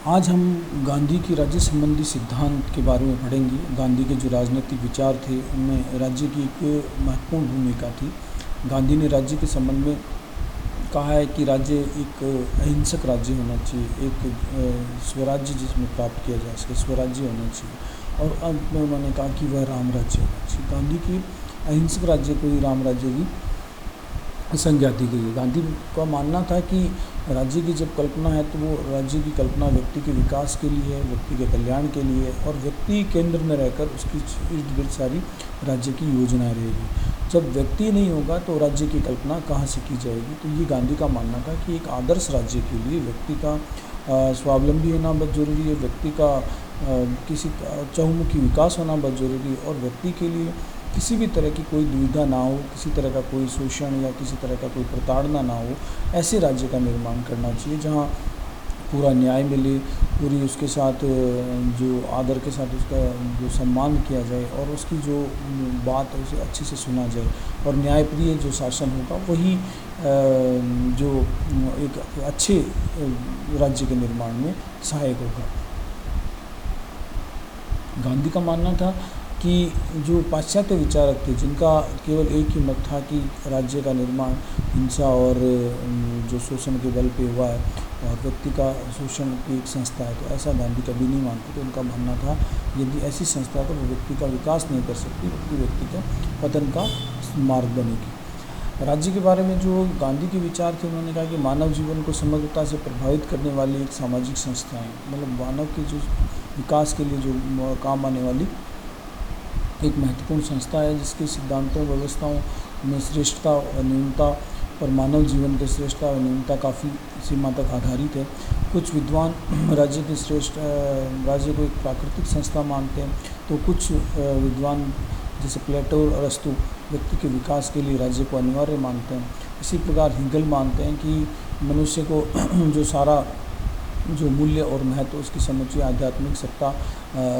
आज हम गांधी की राज्य संबंधी सिद्धांत के बारे में पढ़ेंगे। गांधी के जो राजनीतिक विचार थे उनमें राज्य की एक महत्वपूर्ण भूमिका थी। गांधी ने राज्य के संबंध में कहा है कि राज्य एक अहिंसक राज्य होना चाहिए, एक स्वराज्य जिसमें प्राप्त किया जा सके, स्वराज्य होना चाहिए। और अंत में उन्होंने कहा कि वह राम राज्य होना चाहिए। गांधी की अहिंसक राज्य को ही राम राज्य की संज्ञा दी गई है। गांधी का मानना था कि राज्य की जब कल्पना है तो वो राज्य की कल्पना व्यक्ति के विकास के लिए है, व्यक्ति के कल्याण के लिए, और व्यक्ति केंद्र में रहकर उसकी इर्द गिर्द सारी राज्य की योजनाएं रहेगी। जब व्यक्ति नहीं होगा तो राज्य की कल्पना कहाँ से की जाएगी। तो ये गांधी का मानना था कि एक आदर्श राज्य के लिए व्यक्ति का स्वावलंबी होना बहुत ज़रूरी है, व्यक्ति का किसी चहुमुखी विकास होना बहुत ज़रूरी है, और व्यक्ति के लिए किसी भी तरह की कोई दुविधा ना हो, किसी तरह का कोई शोषण या किसी तरह का कोई प्रताड़ना ना हो, ऐसे राज्य का निर्माण करना चाहिए जहाँ पूरा न्याय मिले, पूरी उसके साथ जो आदर के साथ उसका जो सम्मान किया जाए और उसकी जो बात है उसे अच्छे से सुना जाए, और न्यायप्रिय जो शासन होगा वही जो एक अच्छे राज्य के निर्माण में सहायक होगा। गांधी का मानना था कि जो पाश्चात्य विचारक थे जिनका केवल एक ही मत था कि राज्य का निर्माण हिंसा और जो शोषण के बल पे हुआ है और व्यक्ति का शोषण की एक संस्था है, तो ऐसा गांधी कभी नहीं मानते थे। उनका मानना था यदि ऐसी संस्था है तो वो व्यक्ति का विकास नहीं कर सकती, व्यक्ति के पतन का मार्ग बनेगी। राज्य के बारे में जो गांधी के विचार थे, उन्होंने कहा कि मानव जीवन को समग्रता से प्रभावित करने वाली एक सामाजिक संस्था है, मतलब मानव के जो विकास के लिए जो काम आने वाली एक महत्वपूर्ण संस्था है, जिसके सिद्धांतों व्यवस्थाओं में श्रेष्ठता और न्यूनता और मानव जीवन के श्रेष्ठता और न्यूनता काफ़ी सीमा तक आधारित है। कुछ विद्वान राज्य की राज्य को एक प्राकृतिक संस्था मानते हैं, तो कुछ विद्वान जैसे प्लेटो और अरस्तु व्यक्ति के विकास के लिए राज्य को अनिवार्य मानते हैं। इसी प्रकार हिगल मानते हैं कि मनुष्य को जो सारा जो मूल्य और महत्व उसकी समुची आध्यात्मिक सत्ता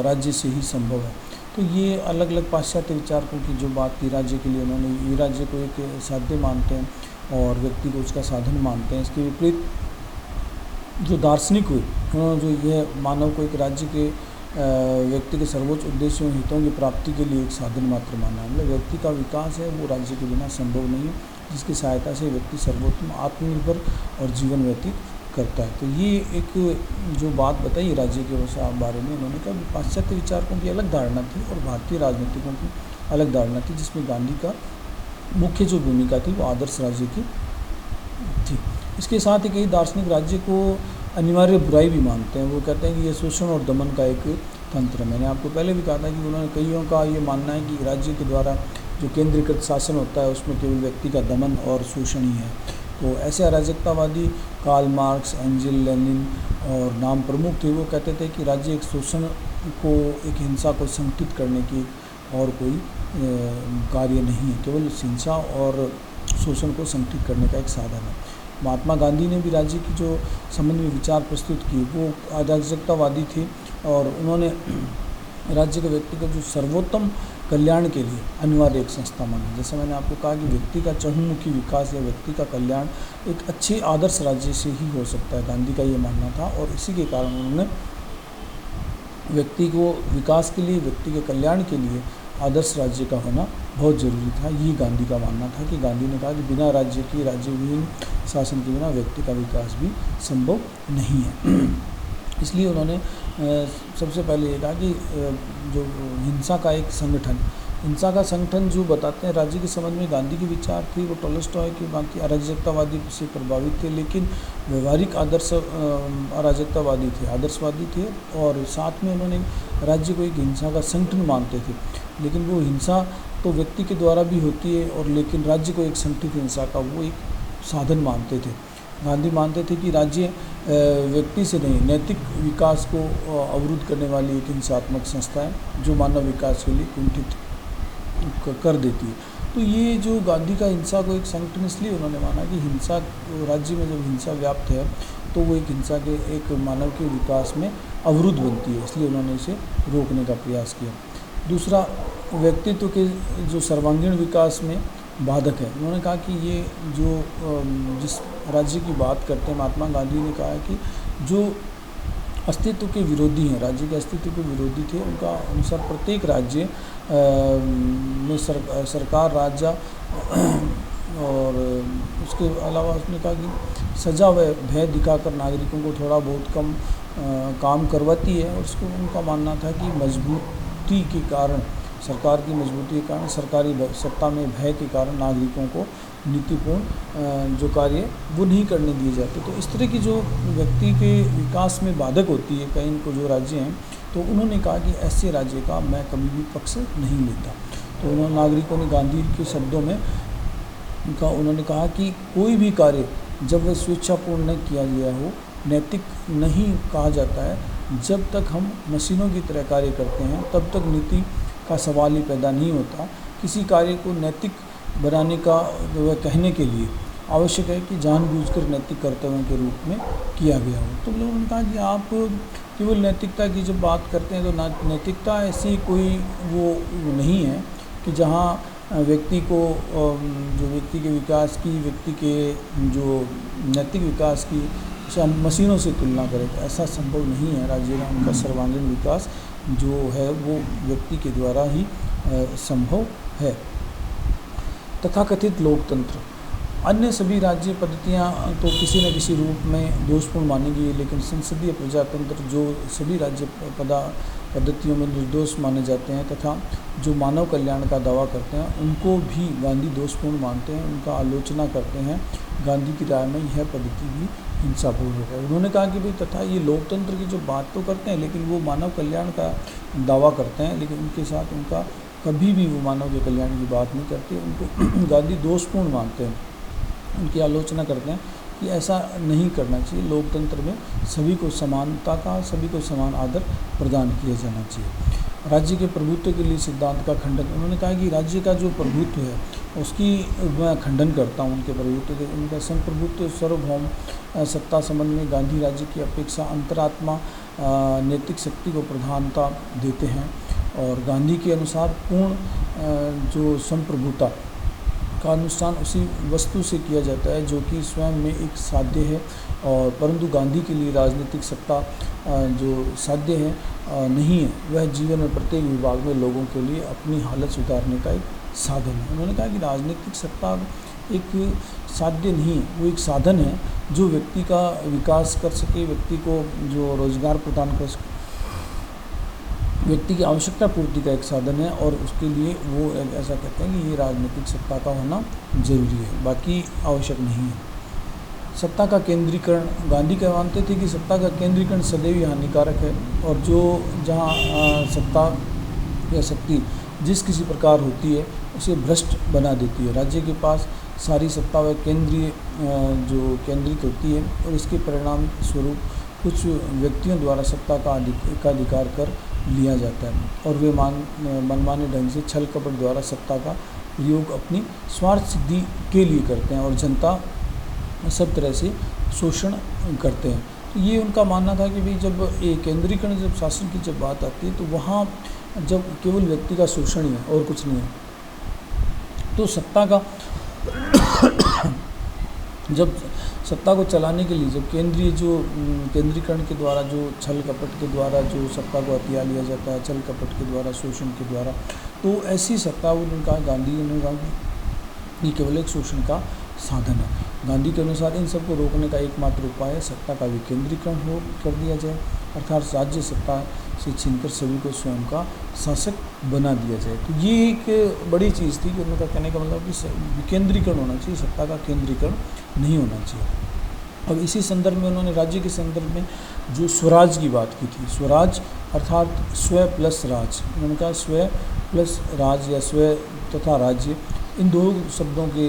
राज्य से ही संभव है। तो ये अलग अलग पाश्चात्य विचारकों की जो बात थी राज्य के लिए, उन्होंने ये राज्य को एक साध्य मानते हैं और व्यक्ति को उसका साधन मानते हैं। इसके विपरीत जो दार्शनिक हुए, उन्होंने जो यह मानव को एक राज्य के व्यक्ति के सर्वोच्च उद्देश्यों हितों की प्राप्ति के लिए एक साधन मात्र माना है। मतलब व्यक्ति का विकास है वो राज्य के बिना संभव नहीं है, जिसकी सहायता से व्यक्ति सर्वोत्तम आत्मनिर्भर और जीवन व्यतीत करता है। तो ये एक जो बात बताई राज्य के बारे में, उन्होंने कहा पाश्चात्य विचारकों की अलग धारणा थी और भारतीय राजनीतिकों की अलग धारणा थी, जिसमें गांधी का मुख्य जो भूमिका थी वो आदर्श राज्य की थी। इसके साथ ही कई दार्शनिक राज्य को अनिवार्य बुराई भी मानते हैं। वो कहते हैं कि ये शोषण और दमन का एक तंत्र। मैंने आपको पहले भी कहा था कि उन्होंने कईयों का ये मानना है कि राज्य के द्वारा जो केंद्रीकृत शासन होता है उसमें केवल व्यक्ति का दमन और शोषण ही है। तो ऐसे अराजकतावादी कार्ल मार्क्स, एंजेल लेनिन और नाम प्रमुख थे, वो कहते थे कि राज्य एक शोषण को, एक हिंसा को संगठित करने की और कोई कार्य नहीं है, केवल हिंसा और शोषण को संगठित करने का एक साधन है। महात्मा गांधी ने भी राज्य की जो संबंध में विचार प्रस्तुत किए वो अराजकतावादी थे और उन्होंने राज्य के व्यक्ति का जो सर्वोत्तम कल्याण के लिए अनिवार्य एक संस्था मानी। जैसे मैंने आपको कहा कि व्यक्ति का चहुमुखी विकास या व्यक्ति का कल्याण एक अच्छे आदर्श राज्य से ही हो सकता है, गांधी का ये मानना था। और इसी के कारण उन्होंने व्यक्ति को विकास के लिए, व्यक्ति के कल्याण के लिए आदर्श राज्य का होना बहुत ज़रूरी था। ये गांधी का मानना था कि गांधी ने कहा कि बिना राज्य की, राज्यविहीन शासन के बिना व्यक्ति का विकास भी संभव नहीं है। इसलिए उन्होंने सबसे पहले ये कहा कि जो हिंसा का एक संगठन, हिंसा का संगठन जो बताते हैं राज्य के संबंध में गांधी के विचार थे वो टॉलस्टॉय के बाकी अराजकतावादी से प्रभावित थे, लेकिन व्यवहारिक आदर्श अराजकतावादी थे, आदर्शवादी थे। और साथ में उन्होंने राज्य को एक हिंसा का संगठन मानते थे, लेकिन वो हिंसा तो व्यक्ति के द्वारा भी होती है और लेकिन राज्य को एक संगठित हिंसा का वो एक साधन मानते थे। गांधी मानते थे कि राज्य व्यक्ति से नहीं, नैतिक विकास को अवरुद्ध करने वाली एक हिंसात्मक संस्था है जो मानव विकास के लिए कुंठित कर देती है। तो ये जो गांधी का हिंसा को एक संगठन, इसलिए उन्होंने माना कि हिंसा राज्य में जब हिंसा व्याप्त है तो वो एक हिंसा के एक मानव के विकास में अवरुद्ध बनती है, इसलिए उन्होंने इसे रोकने का प्रयास किया। दूसरा, व्यक्तित्व के जो सर्वांगीण विकास में बाधक है। उन्होंने कहा कि ये जो जिस राज्य की बात करते हैं, महात्मा गांधी ने कहा कि जो अस्तित्व के विरोधी हैं, राज्य के अस्तित्व के विरोधी थे। उनका अनुसार प्रत्येक राज्य में सरकार, राजा और उसके अलावा उसने कहा कि सजा व भय दिखाकर नागरिकों को थोड़ा बहुत कम काम करवाती है। और उसको उनका मानना था कि मजबूती के कारण, सरकार की मजबूती के कारण, सरकारी सत्ता में भय के कारण नागरिकों को नीतिपूर्ण जो कार्य वो नहीं करने दिए जाते। तो इस तरह की जो व्यक्ति के विकास में बाधक होती है कहीं को जो राज्य हैं, तो उन्होंने कहा कि ऐसे राज्य का मैं कभी भी पक्ष नहीं लेता। तो उन्होंने नागरिकों ने गांधी के शब्दों में उन्होंने कहा कि कोई भी कार्य जब वह स्वेच्छापूर्ण नहीं किया गया हो, नैतिक नहीं कहा जाता है। जब तक हम मशीनों की तरह कार्य करते हैं तब तक नीति का सवाल ही पैदा नहीं होता। किसी कार्य को नैतिक बनाने का जो है कहने के लिए आवश्यक है कि जानबूझकर नैतिक कर्तव्यों के रूप में किया गया हो। तो लोगों ने कहा कि आप केवल नैतिकता की जब बात करते हैं तो नैतिकता ऐसी कोई वो नहीं है कि जहाँ व्यक्ति को जो व्यक्ति के विकास की, व्यक्ति के जो नैतिक विकास की मशीनों से तुलना करें। तो ऐसा संभव नहीं है। राज्य का उनका सर्वांगीण विकास जो है वो व्यक्ति के द्वारा ही संभव है। तथाकथित लोकतंत्र, अन्य सभी राज्य पद्धतियाँ तो किसी न किसी रूप में दोषपूर्ण मानी गई, लेकिन संसदीय प्रजातंत्र जो सभी राज्य पद्धतियों में निर्दोष माने जाते हैं तथा जो मानव कल्याण का दावा करते हैं, उनको भी गांधी दोषपूर्ण मानते हैं, उनका आलोचना करते हैं। गांधी की राय में यह पद्धति भी हिंसापूर्वक है। उन्होंने कहा कि भाई तथा ये लोकतंत्र की जो बात तो करते हैं लेकिन वो मानव कल्याण का दावा करते हैं, लेकिन उनके साथ उनका कभी भी वो मानव के कल्याण की बात नहीं करते। उनको गांधी दोषपूर्ण मानते हैं, उनकी आलोचना करते हैं कि ऐसा नहीं करना चाहिए। लोकतंत्र में सभी को समानता का, सभी को समान आदर प्रदान किया जाना चाहिए। राज्य के प्रभुत्व के लिए सिद्धांत का खंडन, उन्होंने कहा कि राज्य का जो प्रभुत्व है उसकी मैं खंडन करता हूँ, उनके प्रभुत्व के, उनका संप्रभुत्व सार्वभौम सत्ता संबंध में गांधी राज्य की अपेक्षा अंतरात्मा नैतिक शक्ति को प्रधानता देते हैं। और गांधी के अनुसार पूर्ण जो संप्रभुता का अनुष्ठान उसी वस्तु से किया जाता है जो कि स्वयं में एक साध्य है। और परंतु गांधी के लिए राजनीतिक सत्ता जो साध्य है नहीं है, वह जीवन में प्रत्येक विभाग में लोगों के लिए अपनी हालत सुधारने का एक साधन है। उन्होंने कहा कि राजनीतिक सत्ता एक साध्य नहीं है, वो एक साधन है जो व्यक्ति का विकास कर सके, व्यक्ति को जो रोजगार प्रदान कर सके, व्यक्ति की आवश्यकता पूर्ति का एक साधन है। और उसके लिए वो ऐसा कहते हैं कि ये राजनीतिक सत्ता का होना जरूरी है, बाकी आवश्यक नहीं है। सत्ता का केंद्रीकरण, गांधी कह मानते थे कि सत्ता का केंद्रीकरण सदैव ही हानिकारक है। और जो जहाँ सत्ता या शक्ति जिस किसी प्रकार होती है उसे भ्रष्ट बना देती है। राज्य के पास सारी सत्ता व केंद्रीय जो केंद्रित होती है और इसके परिणाम स्वरूप कुछ व्यक्तियों द्वारा सत्ता का एकाधिकार कर लिया जाता है और वे मनमाने ढंग से छल कपट द्वारा सत्ता का प्रयोग अपनी स्वार्थ सिद्धि के लिए करते हैं और जनता सब तरह से शोषण करते हैं। तो ये उनका मानना था कि भाई जब एक केंद्रीकरण, जब शासन की जब बात आती है तो वहाँ जब केवल व्यक्ति का शोषण ही है और कुछ नहीं है। तो सत्ता का जब सत्ता को चलाने के लिए जब केंद्रीकरण के द्वारा जो छल कपट के द्वारा जो सत्ता को हथिया लिया जाता है, छल कपट के द्वारा, शोषण के द्वारा, तो ऐसी सत्ता उनका गांधी ने कहा कि केवल एक शोषण का साधन है। गांधी के अनुसार इन सबको रोकने का एकमात्र उपाय सत्ता का विकेंद्रीकरण कर दिया जाए, अर्थात राज्य सत्ता से छीनकर सभी को स्वयं का शासक बना दिया जाए। तो ये एक बड़ी चीज़ थी कि उनका कहने का मतलब कि विकेंद्रीकरण होना चाहिए, सत्ता का केंद्रीकरण नहीं होना चाहिए। अब इसी संदर्भ में उन्होंने राज्य के संदर्भ में जो स्वराज की बात की थी, स्वराज अर्थात स्व प्लस राज, उन्होंने कहा स्व प्लस राज या स्व तथा राज्य, इन दो शब्दों के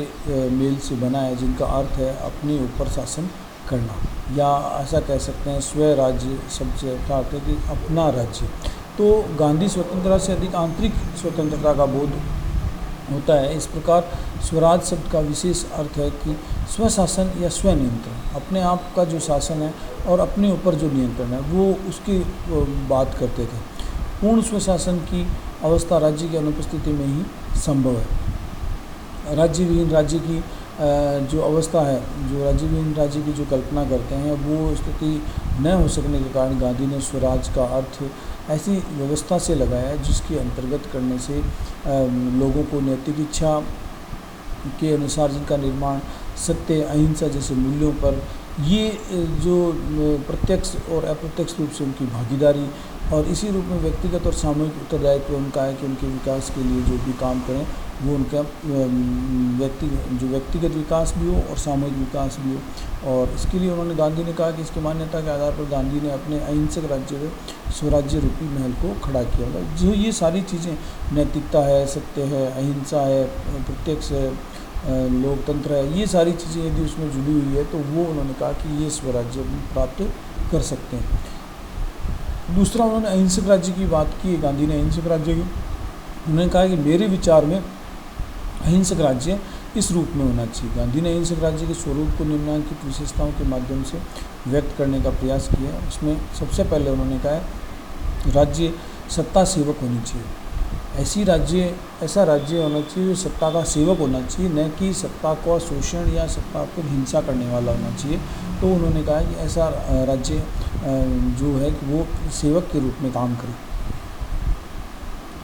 मेल से बना है जिनका अर्थ है अपने ऊपर शासन करना, या ऐसा कह सकते हैं स्व राज्य शब्द से अर्थ है कि अपना राज्य। तो गांधी स्वतंत्रता से अधिक आंतरिक स्वतंत्रता का बोध होता है। इस प्रकार स्वराज शब्द का विशेष अर्थ है कि स्वशासन या स्वनियंत्रण, अपने आप का जो शासन है और अपने ऊपर जो नियंत्रण है वो उसकी बात करते थे। पूर्ण स्वशासन की अवस्था राज्य की अनुपस्थिति में ही संभव है। राज्य विहीन राज्य की जो अवस्था है, जो राज्यविहीन राज्य की जो कल्पना करते हैं, वो स्थिति न हो सकने के कारण गांधी ने स्वराज का अर्थ ऐसी व्यवस्था से लगाया है जिसके अंतर्गत करने से लोगों को नैतिक इच्छा के अनुसार जिनका निर्माण सत्य, अहिंसा जैसे मूल्यों पर, ये जो प्रत्यक्ष और अप्रत्यक्ष रूप से उनकी भागीदारी और इसी रूप में व्यक्तिगत और सामूहिक उत्तरदायित्व उनका है कि उनके विकास के लिए जो भी काम करें वो उनका व्यक्तिगत विकास भी हो और सामूहिक विकास भी हो। और इसके लिए उन्होंने, गांधी ने कहा कि इसकी मान्यता के आधार पर गांधी ने अपने अहिंसक राज्य में स्वराज्य रूपी महल को खड़ा किया। मतलब जो ये सारी चीज़ें, नैतिकता है, सत्य है, अहिंसा है, प्रत्यक्ष है, लोकतंत्र है, ये सारी चीज़ें यदि उसमें जुड़ी हुई है तो वो उन्होंने कहा कि ये स्वराज्य प्राप्त कर सकते हैं। दूसरा, उन्होंने अहिंसक राज्य की बात की है, गांधी ने अहिंसक राज्य की। उन्होंने कहा कि मेरे विचार में अहिंसक राज्य इस रूप में होना चाहिए। गांधी ने अहिंसक राज्य के स्वरूप को निम्नलिखित विशेषताओं के माध्यम से व्यक्त करने का प्रयास किया। उसमें सबसे पहले उन्होंने कहा है राज्य सत्ता सेवक होनी चाहिए। ऐसा राज्य होना चाहिए जो सत्ता का सेवक होना चाहिए, न कि सत्ता का शोषण या सत्ता पर हिंसा करने वाला होना चाहिए। तो उन्होंने कहा कि ऐसा राज्य जो है कि वो सेवक के रूप में काम करे।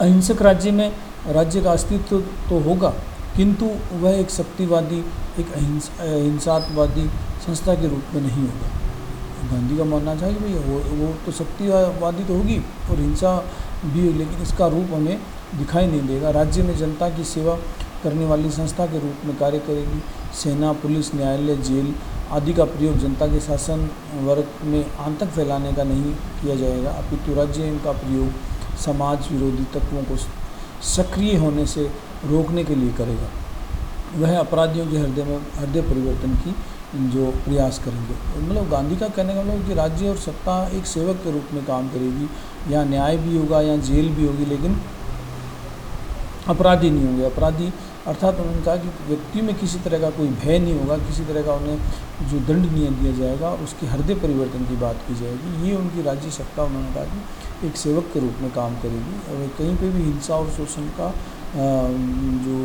अहिंसक राज्य में राज्य का अस्तित्व तो होगा, किंतु वह एक शक्तिवादी, एक अहिंसावादी संस्था के रूप में नहीं होगा। गांधी का मानना था कि भाई वो तो शक्तिवादी तो होगी और हिंसा भी होगी, लेकिन इसका रूप हमें दिखाई नहीं देगा। राज्य में जनता की सेवा करने वाली संस्था के रूप में कार्य करेगी। सेना, पुलिस, न्यायालय, जेल आदि का प्रयोग जनता के शासन वर्ग में आतंक फैलाने का नहीं किया जाएगा, अपितु राज्य इनका प्रयोग समाज विरोधी तत्वों को सक्रिय होने से रोकने के लिए करेगा। वह अपराधियों के हृदय परिवर्तन की जो प्रयास करेंगे। मतलब गांधी का कहने का मतलब कि राज्य और सत्ता एक सेवक के रूप में काम करेगी। यहाँ न्याय भी होगा, यहाँ जेल भी होगी, लेकिन अपराधी नहीं होंगे। अपराधी अर्थात उन्होंने कहा कि व्यक्ति में किसी तरह का कोई भय नहीं होगा, किसी तरह का उन्हें जो दंड नहीं दिया जाएगा और उसके हृदय परिवर्तन की बात की जाएगी। ये उनकी राज्य सत्ता, उन्होंने कहा कि एक सेवक के रूप में काम करेगी और कहीं पे भी हिंसा और शोषण का जो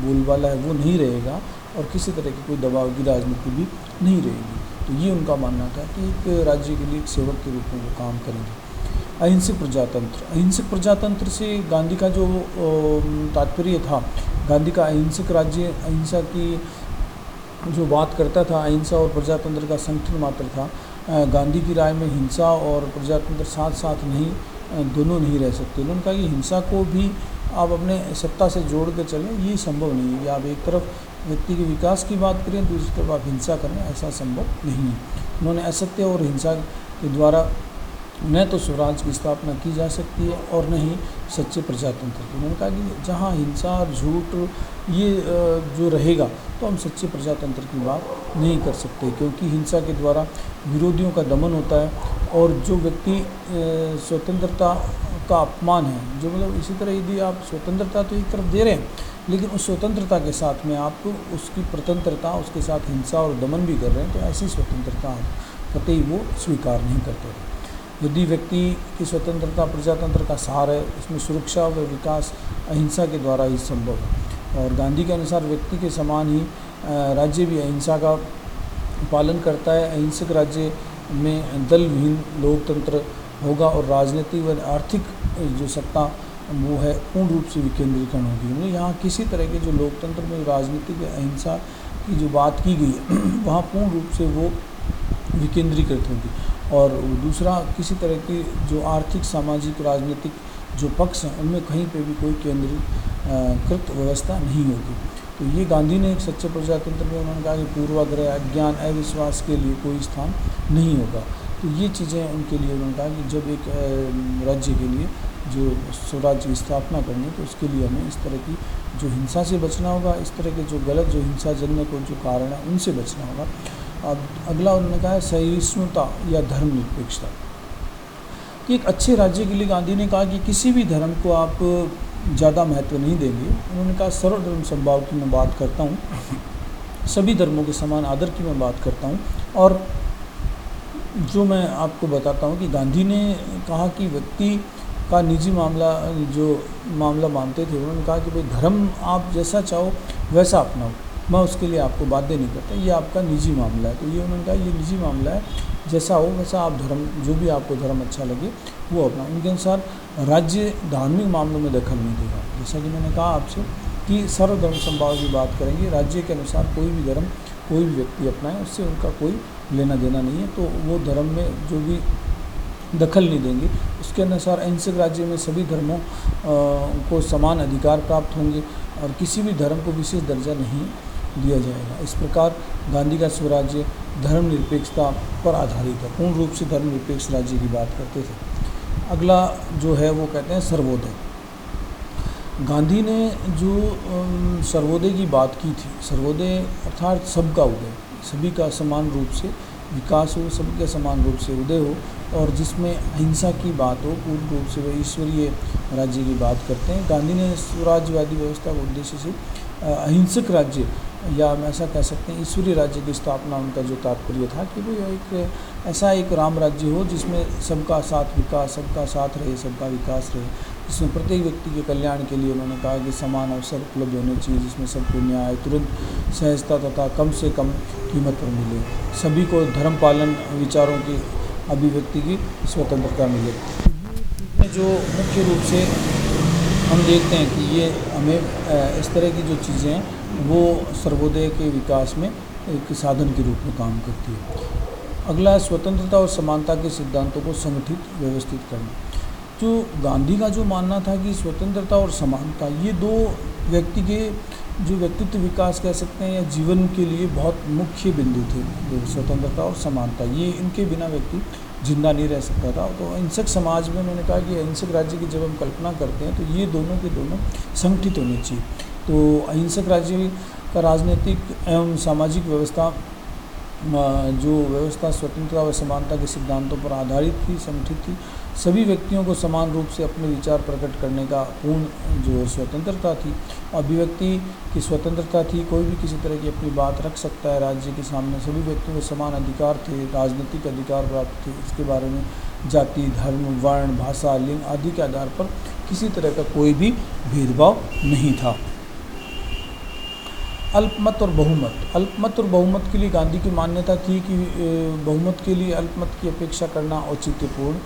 बोलबाला है वो नहीं रहेगा और किसी तरह की कोई दबाव की राजनीति भी नहीं रहेगी। तो ये उनका मानना था कि एक राज्य के लिए एक सेवक के रूप में वो काम करेंगे। अहिंसक प्रजातंत्र से गांधी का जो तात्पर्य था, गांधी का अहिंसक राज्य, अहिंसा की जो बात करता था, अहिंसा और प्रजातंत्र का संगठन मात्र था। गांधी की राय में हिंसा और प्रजातंत्र साथ साथ नहीं, दोनों नहीं रह सकते। उन्होंने कहा कि हिंसा को भी आप अपने सत्ता से जोड़ के चलें, ये संभव नहीं है कि आप एक तरफ व्यक्ति के विकास की बात करें, दूसरी तरफ आप हिंसा करें, ऐसा संभव नहीं है। उन्होंने असत्य और हिंसा के द्वारा न तो स्वराज की स्थापना की जा सकती है और न ही सच्चे प्रजातंत्र की। उन्होंने कहा कि जहाँ हिंसा और झूठ ये जो रहेगा तो हम सच्चे प्रजातंत्र की बात नहीं कर सकते, क्योंकि हिंसा के द्वारा विरोधियों का दमन होता है और जो व्यक्ति स्वतंत्रता का अपमान है, जो मतलब इसी तरह यदि आप स्वतंत्रता तो एक तरफ दे रहे हैं, लेकिन उस स्वतंत्रता के साथ में आप उसकी प्रतंत्रता, उसके साथ हिंसा और दमन भी कर रहे हैं, तो ऐसी स्वतंत्रता कतई वो स्वीकार नहीं करते। यदि व्यक्ति की स्वतंत्रता प्रजातंत्र का सार है, इसमें सुरक्षा व विकास अहिंसा के द्वारा ही संभव है। और गांधी के अनुसार व्यक्ति के समान ही राज्य भी अहिंसा का पालन करता है। अहिंसक राज्य में दल विहीन लोकतंत्र होगा और राजनीति व आर्थिक जो सत्ता वो है पूर्ण रूप से विकेंद्रीकरण होगी। मतलब यहाँ किसी तरह के जो लोकतंत्र में राजनीतिक अहिंसा की जो बात की गई है वहाँ पूर्ण रूप से वो विकेंद्रीकृत होगी। और दूसरा, किसी तरह की जो आर्थिक, सामाजिक, राजनीतिक जो पक्ष हैं उनमें कहीं पे भी कोई केंद्रीकृत व्यवस्था नहीं होगी। तो ये गांधी ने एक सच्चे प्रजातंत्र में उन्होंने कहा कि पूर्वाग्रह, अज्ञान, अविश्वास के लिए कोई स्थान नहीं होगा। तो ये चीज़ें उनके लिए उन्होंने कहा कि जब एक राज्य के लिए जो स्वराज्य की स्थापना करनी है तो उसके लिए हमें इस तरह की जो हिंसा से बचना होगा, इस तरह के जो गलत जो हिंसाजन्य को जो कारण है उनसे बचना होगा। अब अगला उन्होंने कहा है सहिष्णुता या धर्मनिरपेक्षता। कि एक अच्छे राज्य के लिए गांधी ने कहा कि किसी भी धर्म को आप ज़्यादा महत्व नहीं देंगे। उन्होंने कहा सर्वधर्म समभाव की मैं बात करता हूँ, सभी धर्मों के समान आदर की मैं बात करता हूँ। और जो मैं आपको बताता हूँ कि गांधी ने कहा कि व्यक्ति का निजी मामला जो मामला मानते थे, उन्होंने कहा कि भाई धर्म आप जैसा चाहो वैसा अपनाओ, मैं उसके लिए आपको बाध्य नहीं करता, ये आपका निजी मामला है। तो ये उन्होंने कहा ये निजी मामला है, जैसा हो वैसा आप धर्म, जो भी आपको धर्म अच्छा लगे वो अपना। उनके अनुसार राज्य धार्मिक मामलों में दखल नहीं देगा। जैसा कि मैंने कहा आपसे कि सर्वधर्म समभाव की बात करेंगे, राज्य के अनुसार कोई भी धर्म कोई भी व्यक्ति अपनाए, उससे उनका कोई लेना देना नहीं है। तो वो धर्म में जो भी दखल नहीं देंगे। उसके अनुसार अहिंसक राज्य में सभी धर्मों को समान अधिकार प्राप्त होंगे और किसी भी धर्म को विशेष दर्जा नहीं दिया जाएगा। इस प्रकार गांधी का स्वराज्य धर्मनिरपेक्षता पर आधारित है, पूर्ण रूप से धर्मनिरपेक्ष राज्य की बात करते थे। अगला जो है वो कहते हैं सर्वोदय। गांधी ने जो सर्वोदय की बात की थी, सर्वोदय अर्थात सबका उदय, सभी का समान रूप से विकास हो, सभी का समान रूप से उदय हो, और जिसमें अहिंसा की बात हो, पूर्ण रूप से वह ईश्वरीय राज्य की बात करते हैं। गांधी ने स्वराज्यवादी व्यवस्था के उद्देश्य से अहिंसक राज्य, या हम ऐसा कह सकते हैं ईश्वरीय राज्य की स्थापना, उनका जो तात्पर्य था कि वो एक ऐसा एक राम राज्य हो जिसमें सबका साथ विकास, सबका साथ रहे, सबका विकास रहे, जिसमें प्रत्येक व्यक्ति के कल्याण के लिए उन्होंने कहा कि समान अवसर उपलब्ध होने चाहिए, जिसमें सबको न्याय, तुरंत सहजता तथा कम से कम कीमत पर मिले, सभी को धर्म पालन विचारों की अभिव्यक्ति की स्वतंत्रता मिले। ये जो मुख्य रूप से हम देखते हैं कि ये हमें इस तरह की जो चीज़ें हैं वो सर्वोदय के विकास में एक साधन के रूप में काम करती है। अगला स्वतंत्रता और समानता के सिद्धांतों को संगठित व्यवस्थित करना। जो गांधी का जो मानना था कि स्वतंत्रता और समानता ये दो व्यक्ति के जो व्यक्तित्व विकास कह सकते हैं या जीवन के लिए बहुत मुख्य बिंदु थे। स्वतंत्रता और समानता, ये इनके बिना व्यक्ति जिंदा नहीं रह सकता था। तो अहिंसक समाज में उन्होंने कहा कि अहिंसक राज्य की जब हम कल्पना करते हैं तो ये दोनों के दोनों संगठित होने चाहिए। तो अहिंसक राज्य का राजनीतिक एवं सामाजिक व्यवस्था जो व्यवस्था स्वतंत्रता और समानता के सिद्धांतों पर आधारित थी, संगठित थी। सभी व्यक्तियों को समान रूप से अपने विचार प्रकट करने का पूर्ण जो स्वतंत्रता थी, अभिव्यक्ति की स्वतंत्रता थी। कोई भी किसी तरह की अपनी बात रख सकता है राज्य के सामने। सभी व्यक्तियों को समान अधिकार थे, राजनीतिक अधिकार प्राप्त थे। इसके बारे में जाति, धर्म, वर्ण, भाषा, लिंग आदि के आधार पर किसी तरह का कोई भी भेदभाव नहीं था। अल्पमत और बहुमत। अल्पमत और बहुमत के लिए गांधी की मान्यता थी कि बहुमत के लिए अल्पमत की अपेक्षा करना औचित्यपूर्ण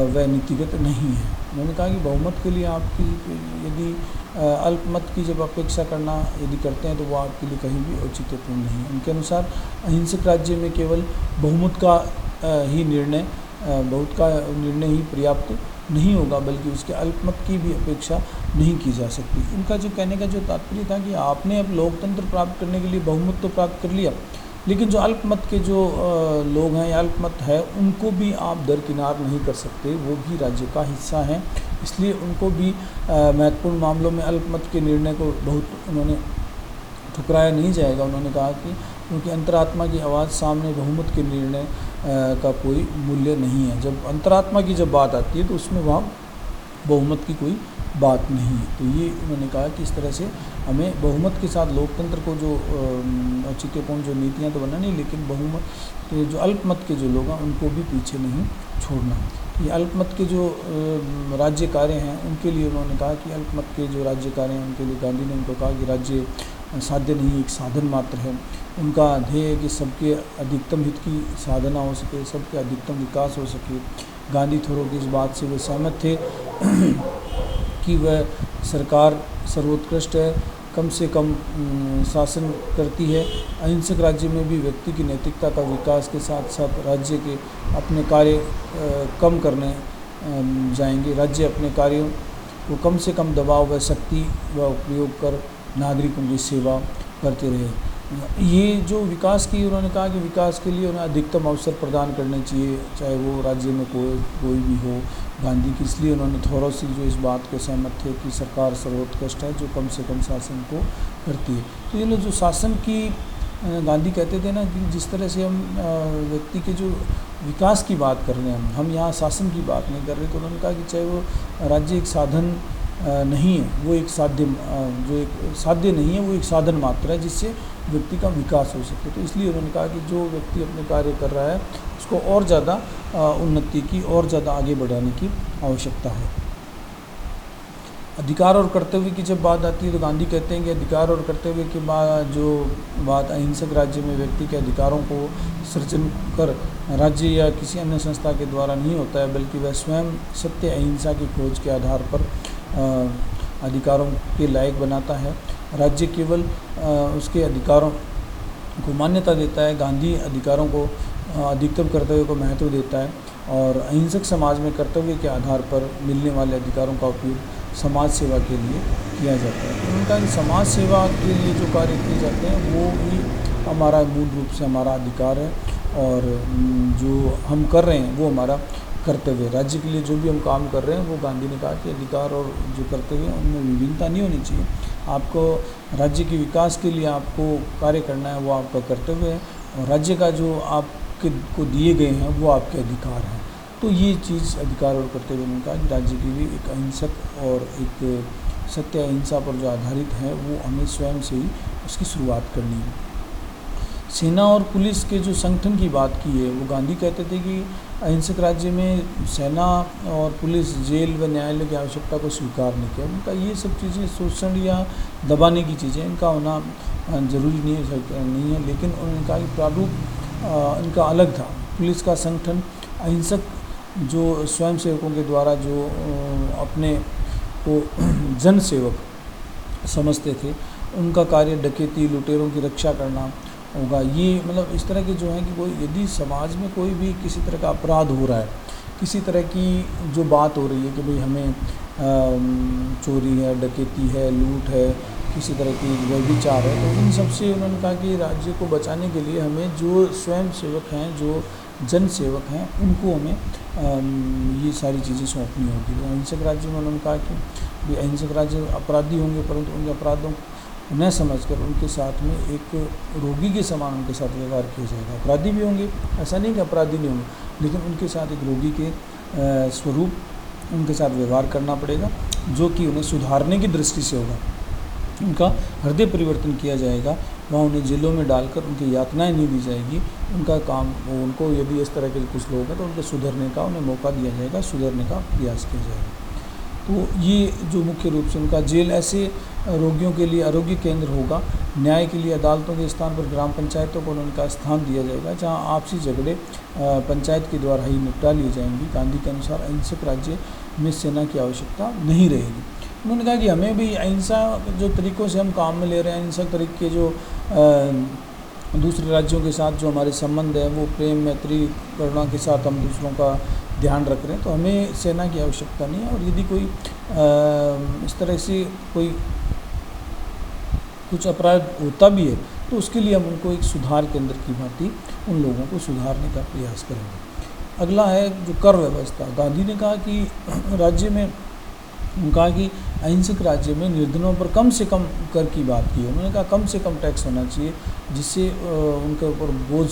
व नीतिगत नहीं है। उन्होंने कहा कि बहुमत के लिए आपकी यदि अल्पमत की जब अपेक्षा करना यदि करते हैं तो वो आपके लिए कहीं भी औचित्यपूर्ण नहीं है। उनके अनुसार अहिंसक राज्य में केवल बहुमत का ही निर्णय ही पर्याप्त नहीं होगा, बल्कि उसके अल्पमत की भी अपेक्षा नहीं की जा सकती। उनका जो कहने का जो तात्पर्य था कि आपने अब लोकतंत्र प्राप्त करने के लिए बहुमत तो प्राप्त कर लिया, लेकिन जो अल्पमत के जो लोग हैं या अल्पमत है उनको भी आप दरकिनार नहीं कर सकते, वो भी राज्य का हिस्सा हैं। इसलिए उनको भी महत्वपूर्ण मामलों में अल्पमत के निर्णय को बहुत उन्होंने ठुकराया नहीं जाएगा। उन्होंने कहा कि क्योंकि अंतरात्मा की आवाज़ सामने बहुमत के निर्णय का कोई मूल्य नहीं है। जब अंतरात्मा की जब बात आती है तो उसमें वहाँ बहुमत की कोई बात नहीं है। तो ये उन्होंने कहा कि इस तरह से हमें बहुमत के साथ लोकतंत्र को जो औचित्यपूर्ण जो नीतियाँ तो बनानी, लेकिन बहुमत के जो अल्पमत के जो लोग हैं उनको भी पीछे नहीं छोड़ना। ये अल्पमत के जो राज्य कार्य हैं उनके लिए उन्होंने कहा कि अल्पमत के जो राज्य कार्य हैं उनके लिए गांधी ने उनको कहा कि राज्य साध्य नहीं, एक साधन मात्र है। उनका ध्येय है कि सबके अधिकतम हित की साधना हो सके, सबके अधिकतम विकास हो सके। गांधी थोरों की इस बात से वे सहमत थे कि वह सरकार सर्वोत्कृष्ट है, कम से कम शासन करती है। अहिंसक राज्य में भी व्यक्ति की नैतिकता का विकास के साथ साथ राज्य के अपने कार्य कम करने जाएंगे। राज्य अपने कार्यों को कम से कम दबाव व शक्ति व उपयोग कर नागरिकों की सेवा करते रहे। ये जो विकास की उन्होंने कहा कि विकास के लिए उन्हें अधिकतम अवसर प्रदान करने चाहिए, चाहे वो राज्य में कोई भी हो। गांधी की इसलिए उन्होंने थोड़ा सी जो इस बात के सहमत थे कि सरकार सर्वोत्कृष्ट है जो कम से कम शासन को करती है। तो ये लोग जो शासन की गांधी कहते थे ना कि जिस तरह से हम व्यक्ति के जो विकास की बात कर रहे हैं, हम यहाँ शासन की बात नहीं कर रहे। तो उन्होंने कहा कि चाहे वो राज्य एक साधन नहीं है, वो एक साध्य जो एक साध्य नहीं है, वो एक साधन मात्र है जिससे व्यक्ति का विकास हो सके। तो इसलिए उन्होंने कहा कि जो व्यक्ति अपने कार्य कर रहा है उसको और ज़्यादा उन्नति की, और ज़्यादा आगे बढ़ाने की आवश्यकता है। अधिकार और कर्तव्य की जब बात आती है तो गांधी कहते हैं कि अधिकार और कर्तव्य के बाद जो बात अहिंसक राज्य में व्यक्ति के अधिकारों को सृजन कर राज्य या किसी अन्य संस्था के द्वारा नहीं होता है, बल्कि वह स्वयं सत्य अहिंसा की खोज के आधार पर अधिकारों के लायक बनाता है। राज्य केवल उसके अधिकारों को मान्यता देता है। गांधी अधिकारों को अधिकतम कर्तव्य को महत्व देता है और अहिंसक समाज में कर्तव्य के आधार पर मिलने वाले अधिकारों का उपयोग समाज सेवा के लिए किया जाता है। तो उनका समाज सेवा के लिए जो कार्य किए जाते हैं वो ही हमारा मूल रूप से हमारा अधिकार है और जो हम कर रहे हैं वो हमारा कर्तव्य है। राज्य के लिए जो भी हम काम कर रहे हैं वो गांधी ने कहा कि अधिकार और जो कर्तव्य है उनमें विभिन्नता नहीं होनी चाहिए। आपको राज्य के विकास के लिए आपको कार्य करना है, वो आपका कर्तव्य है और राज्य का जो आपके को दिए गए हैं वो आपके अधिकार हैं। तो ये चीज़ अधिकार और कर्तव्य ने कहा कि राज्य के लिए एक अहिंसक और एक सत्य अहिंसा पर जो आधारित है वो हमें स्वयं से ही उसकी शुरुआत करनी है। सेना और पुलिस के जो संगठन की बात की है वो गांधी कहते थे कि अहिंसक राज्य में सेना और पुलिस जेल व न्यायालय की आवश्यकता को स्वीकार नहीं किया। उनका ये सब चीज़ें शोषण या दबाने की चीज़ें इनका होना ज़रूरी नहीं है, लेकिन उन्होंने कहा कि प्रारूप इनका अलग था। पुलिस का संगठन अहिंसक जो स्वयंसेवकों के द्वारा जो अपने को जन सेवक समझते थे, उनका कार्य डकैती लुटेरों की रक्षा करना होगा। ये मतलब इस तरह के जो हैं कि कोई यदि समाज में कोई भी किसी तरह का अपराध हो रहा है, किसी तरह की जो बात हो रही है कि भाई हमें चोरी है, डकैती है, लूट है, किसी तरह की व्यभिचार है, तो इन सब से उन्होंने कहा कि राज्य को बचाने के लिए हमें जो स्वयं सेवक हैं, जो जन सेवक हैं, उनको हमें ये सारी चीज़ें सौंपनी होगी। तो अहिंसक राज्य में उन्होंने कहा कि अहिंसक राज्य अपराधी होंगे परंतु उनके अपराधों न समझकर उनके साथ में एक रोगी के समान उनके साथ व्यवहार किया जाएगा। अपराधी भी होंगे, ऐसा नहीं कि अपराधी नहीं होंगे, लेकिन उनके साथ एक रोगी के स्वरूप उनके साथ व्यवहार करना पड़ेगा, जो कि उन्हें सुधारने की दृष्टि से होगा। उनका हृदय परिवर्तन किया जाएगा, वहाँ उन्हें जेलों में डालकर उनकी यातनाएं नहीं दी जाएगी। उनका काम उनको यदि इस तरह के कुछ लोग हैं तो उनके सुधरने का उन्हें मौका दिया जाएगा, सुधरने का प्रयास किया जाएगा। तो ये जो मुख्य रूप से उनका जेल ऐसे रोगियों के लिए आरोग्य केंद्र होगा। न्याय के लिए अदालतों के स्थान पर ग्राम पंचायतों को उनका स्थान दिया जाएगा, जहां आपसी झगड़े पंचायत के द्वारा ही निपटा लिए जाएंगे। गांधी के अनुसार अहिंसक राज्य में सेना की आवश्यकता नहीं रहेगी। उन्होंने कहा कि हमें भी अहिंसा जो तरीक़ों से हम काम में ले रहे हैं, अहिंसक तरीके जो दूसरे राज्यों के साथ जो हमारे संबंध है वो प्रेम, मैत्री, करुणा के साथ हम दूसरों का ध्यान रख रहे हैं, तो हमें सेना की आवश्यकता नहीं है। और यदि कोई इस तरह से कोई कुछ अपराध होता भी है तो उसके लिए हम उनको एक सुधार केंद्र की भांति उन लोगों को सुधारने का प्रयास करेंगे। अगला है जो कर व्यवस्था। गांधी ने कहा कि राज्य में कहा कि अहिंसक राज्य में निर्धनों पर कम से कम कर की बात की है। उन्होंने कहा कम से कम टैक्स होना चाहिए जिससे उनके ऊपर बोझ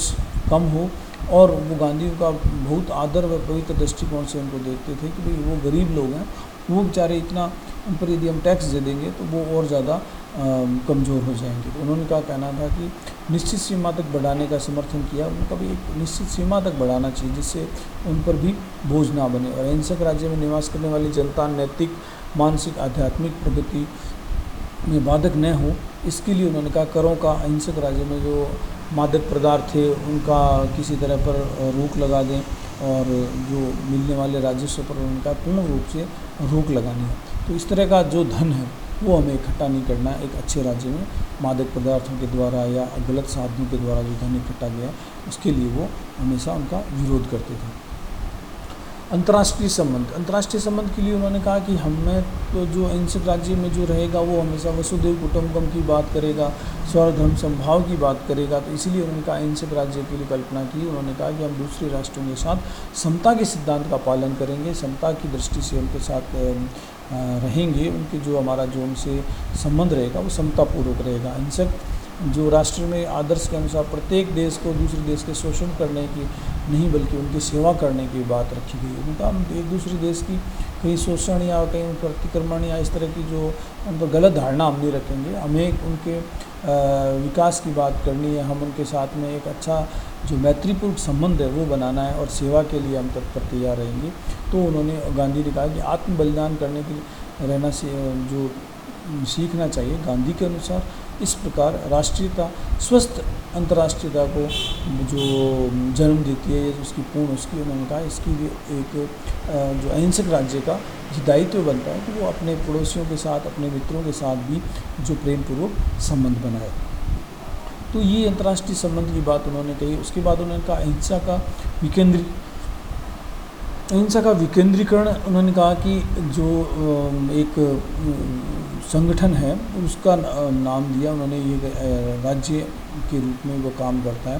कम हो। और वो गांधी का बहुत आदर व पवित्र दृष्टिकोण से उनको देखते थे कि भाई वो गरीब लोग हैं, वो बेचारे इतना उन पर यदि हम टैक्स दे देंगे तो वो और ज़्यादा कमज़ोर हो जाएंगे। तो उन्होंने क्या कहना था कि निश्चित सीमा तक बढ़ाने का समर्थन किया। उनका भी एक निश्चित सीमा तक बढ़ाना चाहिए जिससे उन पर भी बोझ ना बने और अहिंसक राज्य में निवास करने वाली जनता नैतिक, मानसिक, आध्यात्मिक प्रगति में बाधक न हो, इसके लिए उन्होंने कहा करों का अहिंसक राज्य में जो मादक पदार्थ थे उनका किसी तरह पर रोक लगा दें और जो मिलने वाले राजस्व पर उनका पूर्ण रूप से रोक लगानी है। तो इस तरह का जो धन है वो हमें इकट्ठा नहीं करना है। एक अच्छे राज्य में मादक पदार्थों के द्वारा या गलत साधनों के द्वारा जो धन इकट्ठा गया है उसके लिए वो हमेशा उनका विरोध करते थे। अंतर्राष्ट्रीय संबंध के लिए उन्होंने कहा कि हमें तो जो अहिंसक राज्य में जो रहेगा वो हमेशा वसुधैव कुटुंबकम की बात करेगा, स्वधर्म समभाव की बात करेगा। तो इसीलिए उन्होंने कहा अहिंसक राज्य के लिए कल्पना की। उन्होंने कहा कि हम दूसरे राष्ट्रों के साथ समता के सिद्धांत का पालन करेंगे, समता की दृष्टि से उनके साथ रहेंगे। उनके जो हमारा जो उनसे संबंध रहेगा वो समतापूर्वक रहेगा। अहिंसक जो राष्ट्र में आदर्श के अनुसार प्रत्येक देश को दूसरे देश के शोषण करने की नहीं बल्कि उनकी सेवा करने की बात रखी गई है। उनका हम एक दूसरे देश की कहीं शोषण या कहीं प्रतिक्रमण या इस तरह की जो उन पर गलत धारणा हम नहीं रखेंगे। हमें उनके विकास की बात करनी है, हम उनके साथ में एक अच्छा जो मैत्रीपूर्ण संबंध है वो बनाना है और सेवा के लिए हम तत्पर तैयार रहेंगे। तो उन्होंने गांधी ने कहा कि आत्म बलिदान करने के लिए रहना से जो सीखना चाहिए गांधी के अनुसार। इस प्रकार राष्ट्रीयता स्वस्थ अंतर्राष्ट्रीयता को जो जन्म देती है, उसकी पूर्ण उसकी उन्होंने कहा इसकी भी एक जो अहिंसक राज्य का दायित्व बनता है कि वो अपने पड़ोसियों के साथ, अपने मित्रों के साथ भी जो प्रेम पूर्वक संबंध बनाए। तो ये अंतर्राष्ट्रीय संबंध की बात उन्होंने कही। उसके बाद उन्होंने कहा अहिंसा का विकेंद्रीकरण। उन्होंने कहा कि जो एक संगठन है उसका नाम दिया उन्होंने, ये राज्य के रूप में वो काम करता है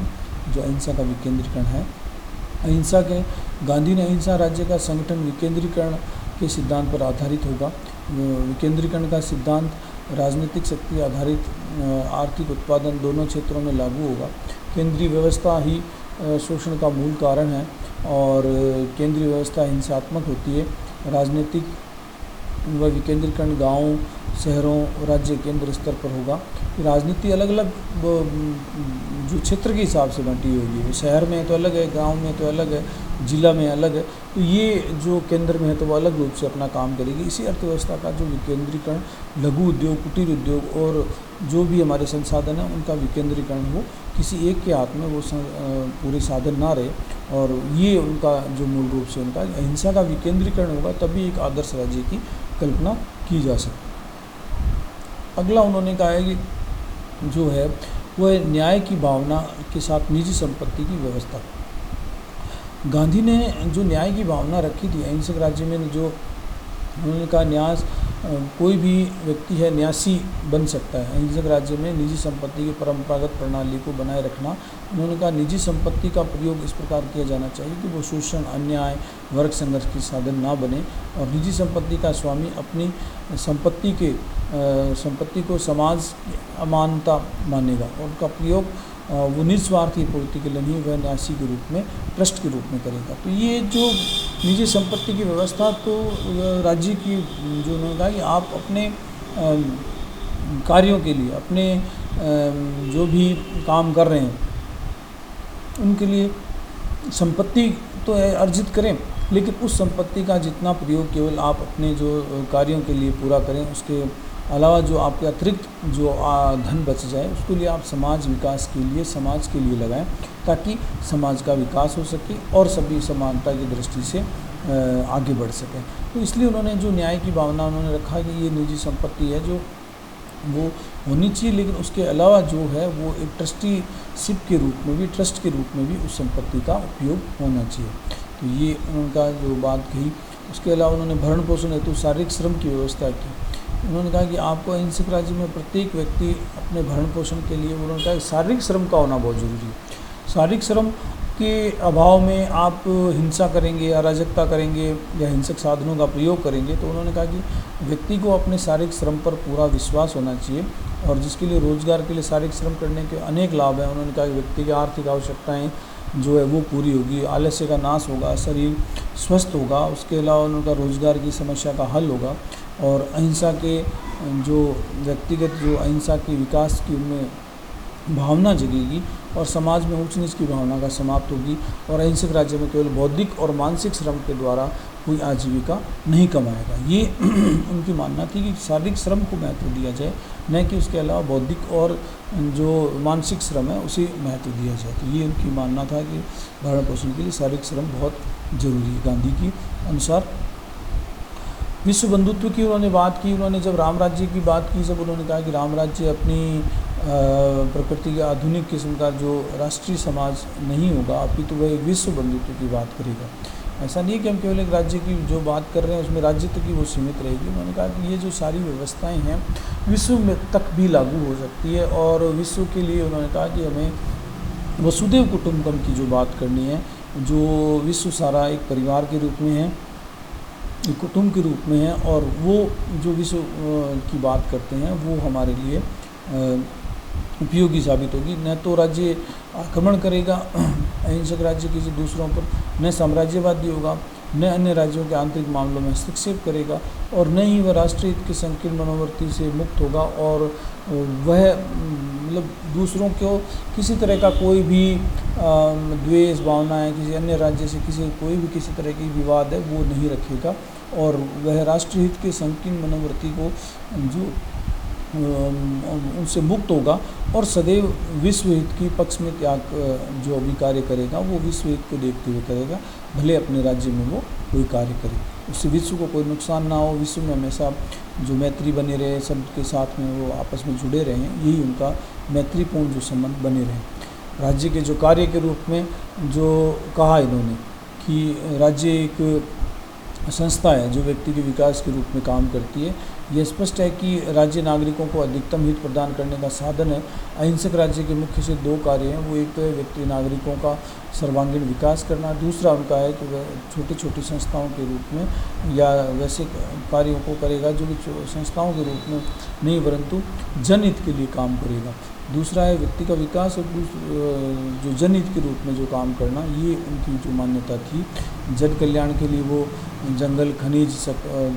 जो अहिंसा का विकेंद्रीकरण है। गांधी ने अहिंसा राज्य का संगठन विकेंद्रीकरण के सिद्धांत पर आधारित होगा। विकेंद्रीकरण का सिद्धांत राजनीतिक शक्ति आधारित आर्थिक उत्पादन दोनों क्षेत्रों में लागू होगा। केंद्रीय व्यवस्था ही शोषण का मूल कारण है और केंद्रीय व्यवस्था हिंसात्मक होती है। राजनीतिक व विकेंद्रीकरण गाँव, शहरों, राज्य केंद्र स्तर पर होगा। राजनीति अलग अलग जो क्षेत्र के हिसाब से बंटी होगी, शहर में तो अलग है, गांव में तो अलग है, जिला में अलग है, तो ये जो केंद्र में है तो वो अलग रूप से अपना काम करेगी। इसी अर्थव्यवस्था का जो विकेंद्रीकरण, लघु उद्योग, कुटीर उद्योग और जो भी हमारे संसाधन हैं उनका विकेंद्रीकरण हो, किसी एक के हाथ में वो पूरे साधन ना रहे, और ये उनका जो मूल रूप से उनका अहिंसा का विकेंद्रीकरण होगा, तभी एक आदर्श राज्य की कल्पना की जा सकती। अगला उन्होंने कहा है कि जो है वह न्याय की भावना के साथ निजी संपत्ति की व्यवस्था। गांधी ने जो न्याय की भावना रखी थी अहिंसक राज्य में, जो उन्होंने कहा न्यास कोई भी व्यक्ति है न्यासी बन सकता है। अहिंसक राज्य में निजी संपत्ति की परंपरागत प्रणाली को बनाए रखना। उन्होंने कहा निजी संपत्ति का प्रयोग इस प्रकार किया जाना चाहिए कि वो शोषण, अन्याय, वर्ग संघर्ष की साधन ना बने, और निजी संपत्ति का स्वामी अपनी संपत्ति को समाज की अमानता मानेगा और उनका प्रयोग वो निस्वार्थी पूर्ति के लिए नहीं, वह न्यासी के रूप में, ट्रस्ट के रूप में करेगा। तो ये जो निजी संपत्ति की व्यवस्था तो राज्य की जो उन्होंने कहा कि आप अपने कार्यों के लिए, अपने जो भी काम कर रहे हैं उनके लिए संपत्ति तो अर्जित करें, लेकिन उस संपत्ति का जितना प्रयोग केवल आप अपने जो कार्यों के लिए पूरा करें, उसके अलावा जो आपके अतिरिक्त जो धन बच जाए उसके लिए आप समाज विकास के लिए, समाज के लिए लगाएं, ताकि समाज का विकास हो सके और सभी समानता की दृष्टि से आगे बढ़ सकें। तो इसलिए उन्होंने जो न्याय की भावना उन्होंने रखा कि ये निजी संपत्ति है जो वो होनी चाहिए, लेकिन उसके अलावा जो है वो एक ट्रस्टीशिप के रूप में भी, ट्रस्ट के रूप में भी उस संपत्ति का उपयोग होना चाहिए। तो ये उनका जो बात कही। उसके अलावा उन्होंने भरण पोषण हेतु शारीरिक श्रम की व्यवस्था की। उन्होंने कहा कि आपको अहिंसक राज्य में प्रत्येक व्यक्ति अपने भरण पोषण के लिए, उन्होंने कहा शारीरिक श्रम का होना बहुत ज़रूरी है। शारीरिक श्रम के अभाव में आप हिंसा करेंगे, अराजकता करेंगे या हिंसक साधनों का प्रयोग करेंगे। तो उन्होंने कहा कि व्यक्ति को अपने शारीरिक श्रम पर पूरा विश्वास होना चाहिए, और जिसके लिए रोजगार के लिए शारीरिक श्रम करने के अनेक लाभ हैं। उन्होंने कहा कि व्यक्ति की आर्थिक आवश्यकताएँ जो है वो पूरी होगी, आलस्य का नाश होगा, शरीर स्वस्थ होगा। उसके अलावा उनका रोजगार की समस्या का हल होगा, और अहिंसा के जो व्यक्तिगत जो अहिंसा के विकास की उनमें भावना जगेगी, और समाज में ऊंच नीच की भावना का समाप्त होगी, और अहिंसक राज्य में केवल बौद्धिक और मानसिक श्रम के द्वारा कोई आजीविका नहीं कमाएगा। ये उनकी मानना थी कि शारीरिक श्रम को महत्व दिया जाए, न कि उसके अलावा बौद्धिक और जो मानसिक श्रम है उसे महत्व दिया जाए। तो ये उनकी मानना था कि भरण पोषण के लिए शारीरिक श्रम बहुत जरूरी है गांधी की अनुसार। विश्व बंधुत्व की उन्होंने बात की। उन्होंने जब राम राज्य की बात की, जब उन्होंने कहा कि राम राज्य अपनी प्रकृति के आधुनिक किस्म का जो राष्ट्रीय समाज नहीं होगा, अपितु वह विश्व बंधुत्व की बात करेगा। ऐसा नहीं है कि हम केवल एक राज्य की जो बात कर रहे हैं उसमें राज्य तक ही वो सीमित रहेगी। उन्होंने कहा कि ये जो सारी व्यवस्थाएं हैं विश्व में तक भी लागू हो सकती है, और विश्व के लिए उन्होंने कहा कि हमें वसुधैव कुटुंबकम की जो बात करनी है, जो विश्व सारा एक परिवार के रूप में है, एक कुटुंब के रूप में है, और वो जो विश्व की बात करते हैं वो हमारे लिए उपयोगी साबित होगी। न तो राज्य आक्रमण करेगा अहिंसक राज्य किसी दूसरों पर, न साम्राज्यवादी होगा, न अन्य राज्यों के आंतरिक मामलों में हस्तक्षेप करेगा, और न ही वह राष्ट्रीय हित के संकीर्ण मनोवृत्ति से मुक्त होगा, और वह मतलब दूसरों को किसी तरह का कोई भी द्वेष भावना है, किसी अन्य राज्य से कोई भी किसी तरह की विवाद है वो नहीं रखेगा, और वह राष्ट्रहित के संकीर्ण मनोवृत्ति को जो उनसे मुक्त होगा और सदैव विश्व हित की पक्ष में त्याग जो भी कार्य करेगा वो विश्व हित को देखते हुए करेगा, भले अपने राज्य में वो कोई कार्य करे, उससे विश्व को कोई नुकसान ना हो, विश्व में हमेशा जो मैत्री बने रहे, सबके साथ में वो आपस में जुड़े रहें, यही उनका मैत्रीपूर्ण जो संबंध बने रहें। राज्य के जो कार्य के रूप में जो कहा इन्होंने कि राज्य एक संस्था है जो व्यक्ति के विकास के रूप में काम करती है। यह स्पष्ट है कि राज्य नागरिकों को अधिकतम हित प्रदान करने का साधन है। अहिंसक राज्य के मुख्य से दो कार्य हैं, वो एक तो है व्यक्ति नागरिकों का सर्वांगीण विकास करना, दूसरा उनका है कि वह छोटी छोटी संस्थाओं के रूप में या वैसे कार्यों को करेगा जो कि संस्थाओं के रूप में नहीं परंतु जनहित के लिए काम करेगा। दूसरा है व्यक्ति का विकास और जो जनहित के रूप में जो काम करना, ये उनकी जो मान्यता थी। जन कल्याण के लिए वो जंगल, खनिज,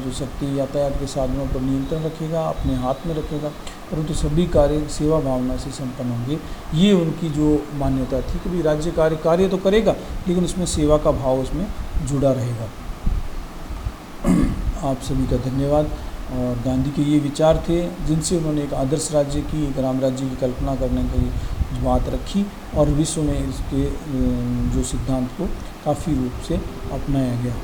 जो शक्ति, यातायात के साधनों पर नियंत्रण रखेगा, अपने हाथ में रखेगा, परंतु सभी कार्य सेवा भावना से संपन्न होंगे। ये उनकी जो मान्यता थी कि भाई राज्य कार्य तो करेगा लेकिन उसमें सेवा का भाव उसमें जुड़ा रहेगा। आप सभी का धन्यवाद। और गांधी के ये विचार थे जिनसे उन्होंने एक आदर्श राज्य की, एक राम राज्य की कल्पना करने की बात रखी और विश्व में इसके जो सिद्धांत को काफ़ी रूप से अपनाया गया।